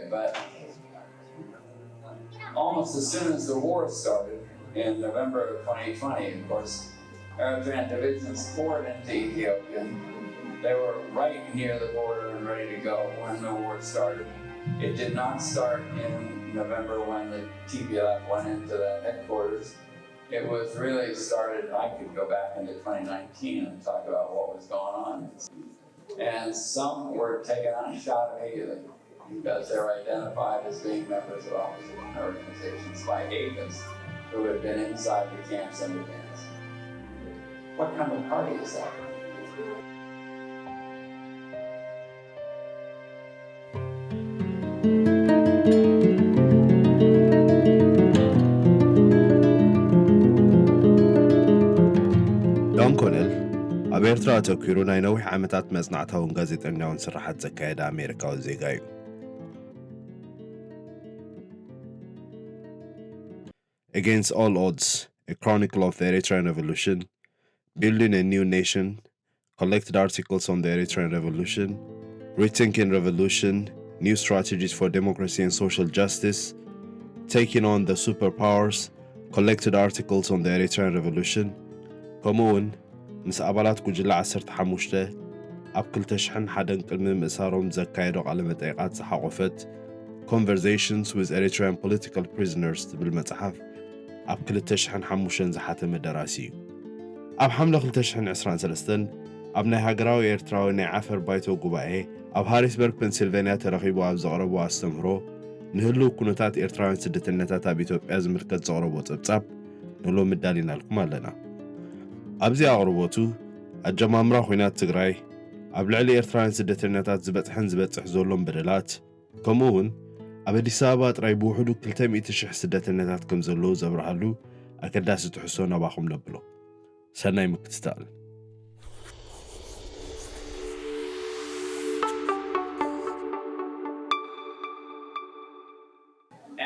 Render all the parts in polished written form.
but almost as soon as the war started in November of 2020, of course, Eritrean divisions poured into Ethiopia. They were right near the border and ready to go when the war started. It did not start in November when the TPLF went into the headquarters. It was really started, I could go back into 2019 and talk about what was going on. And some were taken out and shot immediately because they were identified as being members of opposition organizations by agents who had been inside the camps in advance. What kind of party is that? Dan Conell ኣብ ኤርትራ ተኪሩ ናይ ነዊሕ ዓመታት መጽናዕታውን ጋዜጠኛውን ስራሓት ዘካየደ ኣሜሪካዊ ዜጋ እዩ። Against all odds, a chronicle of the Eritrean Revolution, building a new nation, collected articles on the Eritrean Revolution, rethinking revolution, new strategies for democracy and social justice, taking on the superpowers, collected articles on the Eritrean Revolution, ከምኡውን ምስ ኣባላት ጉጅለ 15 ኣብ 2001 ቅድሚ ምእሳሮም ዘካየዶ ቃለ መጠይቃት ዝሓቆፈት Conversations with Eritrean Political Prisoners ትብል መጽሓፍ ኣብ 2005 ዝሓተመ ደራሲ እዩ። ኣብ ሓምለ 2023 ኣብ ናይ ሃገራዊ ኤርትራዊ ናይ ዓፈር ባይቶ ጉባኤ ኣብ ሃሪስበርግ ፔንሲልቬንያ ተረኺቡ ኣብ ዘቕረቦ ኣስተምህሮ ንህልው ኩነታት ኤርትራውያን ስደተኛታት ኣብ ኢትዮጵያ ዝምልከት ዘቕረቦ ጸብጻብ ንሎ ምዳሊና ልኩም ኣለና። ኣብዚ ኣቕርቦቱ ኣጀማምራ ኩናት ትግራይ ኣብ ልዕሊ ኤርትራውያን ስደተኛታት ዝበጽሕን ዝበጽሕ ዘሎም በደላት ከምኡውን ኣብ ኣዲስ ኣበባ ጥራይ ብውሕዱ 200,000 ስደተኛታት ከም ዘለዉ ዘብርሃሉ ኣገዳሲ ትሕዝቶ ናባኹም ነብሎ። ሰናይ ምክትታል።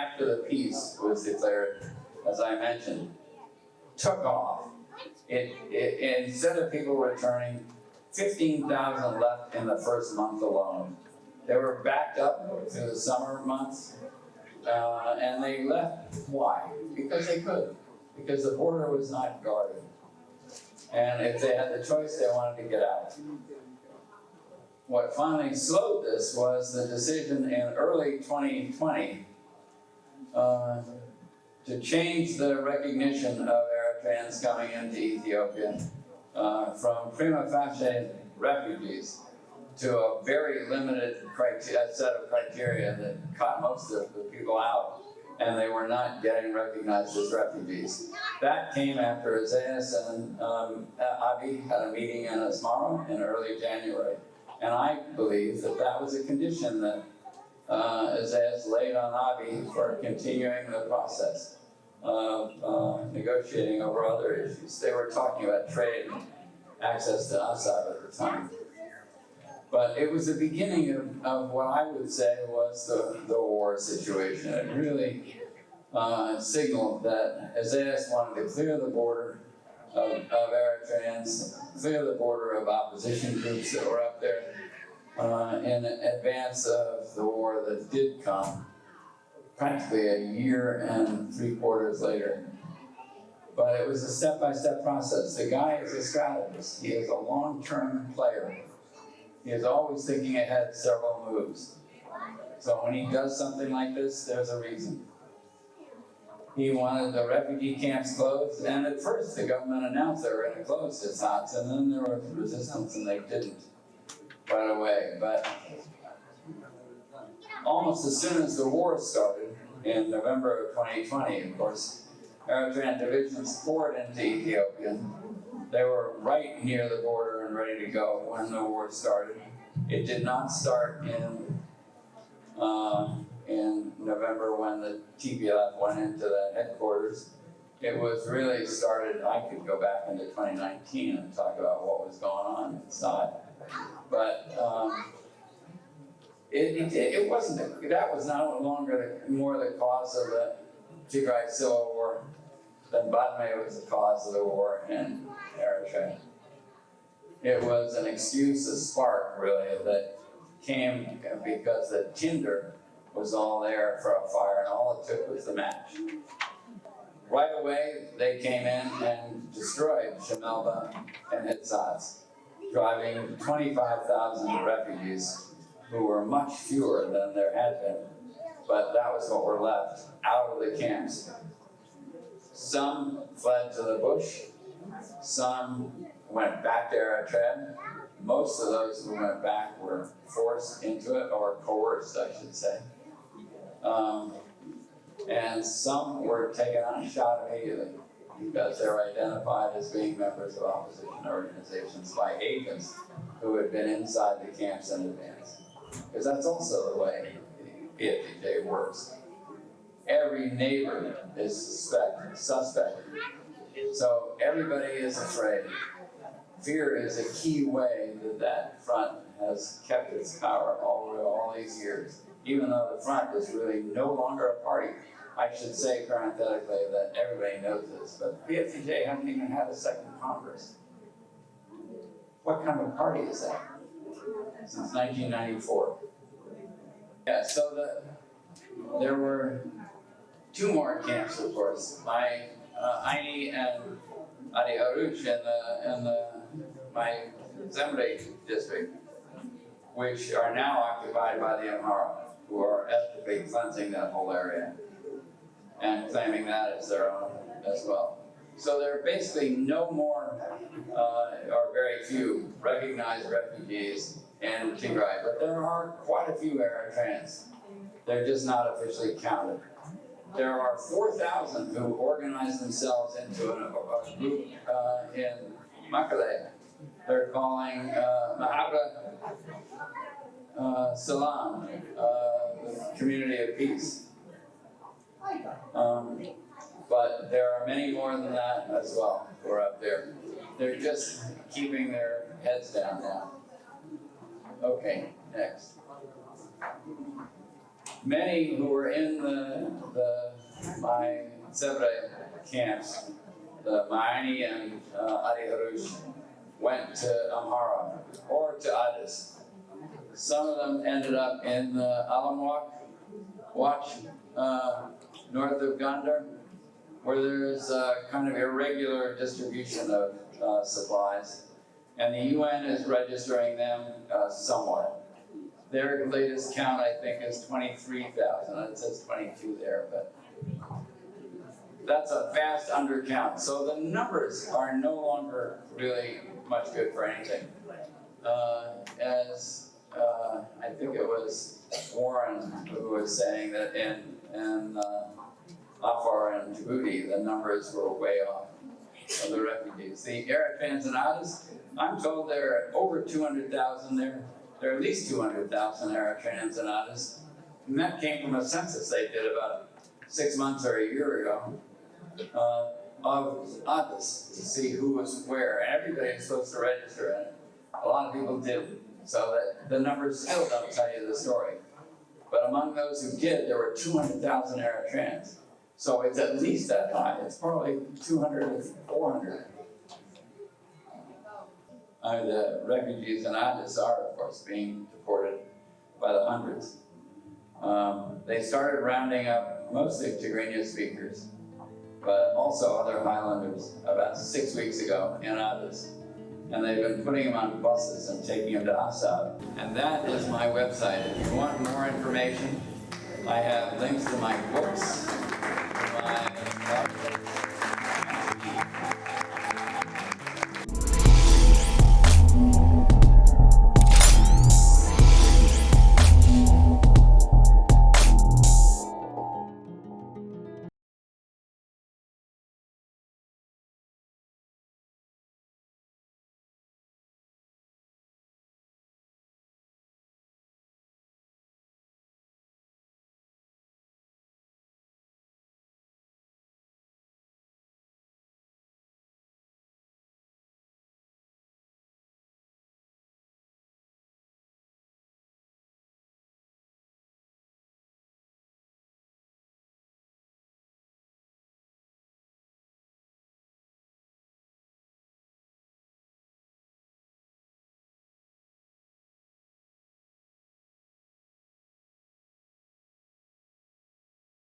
After the peace was declared, as I mentioned, took off. Instead of people returning, 15,000 left in the first month alone. They were backed up through the summer months, and they left. Why? Because they could, because the border was not guarded. And if they had the choice, they wanted to get out. What finally slowed this was the decision in early 2020 to change the recognition of Eritreans coming into Ethiopia from prima facie refugees to a very limited set of criteria that cut most of the people out, and they were not getting recognized as refugees. That came after Isaias and Abiy had a meeting in Asmara in early January, and I believe that that was a condition that Isaias laid on Abiy for continuing the process of negotiating over other issues. They were talking about trade and access to Assad at the time. But it was the beginning of what I would say was the war situation. It really signaled that Isaias wanted to clear the border of Eritreans, clear the border of opposition groups that were up there in advance of the war that did come practically a year and 3/4 later. But it was a step-by-step process. The guy is a strategist. He is a long-term player. He is always thinking ahead several moves. So when he does something like this, there's a reason. He wanted the refugee camps closed, and at first the government announced they were going to close his house, and then there was resistance and they didn't right away. But almost as soon as the war started in November of 2020, of course, Eritrean divisions poured into Ethiopia. They were right near the border and ready to go when the war started. It did not start in November when the TPLF went into the headquarters. It was really started, I could go back into 2019 and talk about what was going on inside. But it wasn't, that was no longer more the cause of the Tigray civil war than Badme was the cause of the war in Eritrea. It was an excuse, a spark really, that came because the tinder was all there for a fire, and all it took was the match. Right away, they came in and destroyed Shemelba and Hitzatz, driving 25,000 refugees, who were much fewer than there had been. But that was what were left out of the camps. Some fled to the bush, some went back to Eritrea. Most of those who went back were forced into it, or coerced, I should say. And some were taken on a shot immediately because they were identified as being members of opposition organizations by agents who had been inside the camps in advance. Because that's also the way the PFDJ works. Every neighbor is suspect. So everybody is afraid. Fear is a key way that front has kept its power all these years. Even though the front is really no longer a party. I should say parenthetically that everybody knows this, but PFDJ hasn't even had a second Congress. What kind of party is that? Since 1994. Yeah, so there were two more camps, of course. My Aini and Adi Haruch in my Zemre district, which are now occupied by the Amhara, who are ethnically cleansing that whole area and claiming that as their own as well. So there are basically no more, or very few, recognized refugees in Tigray, but there are quite a few Eritreans. They're just not officially counted. There are 4,000 who organized themselves into a group in Makale. They're calling Mahabra Salam, the community of peace. But there are many more than that as well who are up there. They're just keeping their heads down now. Okay, next. Many who were in my Sebre camps, the Ma'ani and Adi Harush, went to Amhara or to Addis. Some of them ended up in the Alamwak Watch north of Gondar, where there's a kind of irregular distribution of supplies. And the UN is registering them somewhat. Their latest count, I think, is 23,000. It says 22 there, but that's a vast undercount. So the numbers are no longer really much good for anything. I think it was Warren who was saying that in Afar and Djibouti, the numbers were way off of the refugees. The Eritreans and Addis, I'm told there are over 200,000 there. There are at least 200,000 Eritreans and Addis. And that came from a census they did about 6 months or a year ago of Addis to see who was where. And everybody is supposed to register in it. A lot of people didn't. So that the numbers still don't tell you the story. But among those who did, there were 200,000 Eritreans. So it's at least that high. It's probably 200 or 400. The refugees in Addis are, of course, being deported by the hundreds. They started rounding up mostly Tigrinya speakers, but also other highlanders about 6 weeks ago in Addis. And they've been putting them on buses and taking them to Assad. And that is my website. If you want more information, I have links to my books,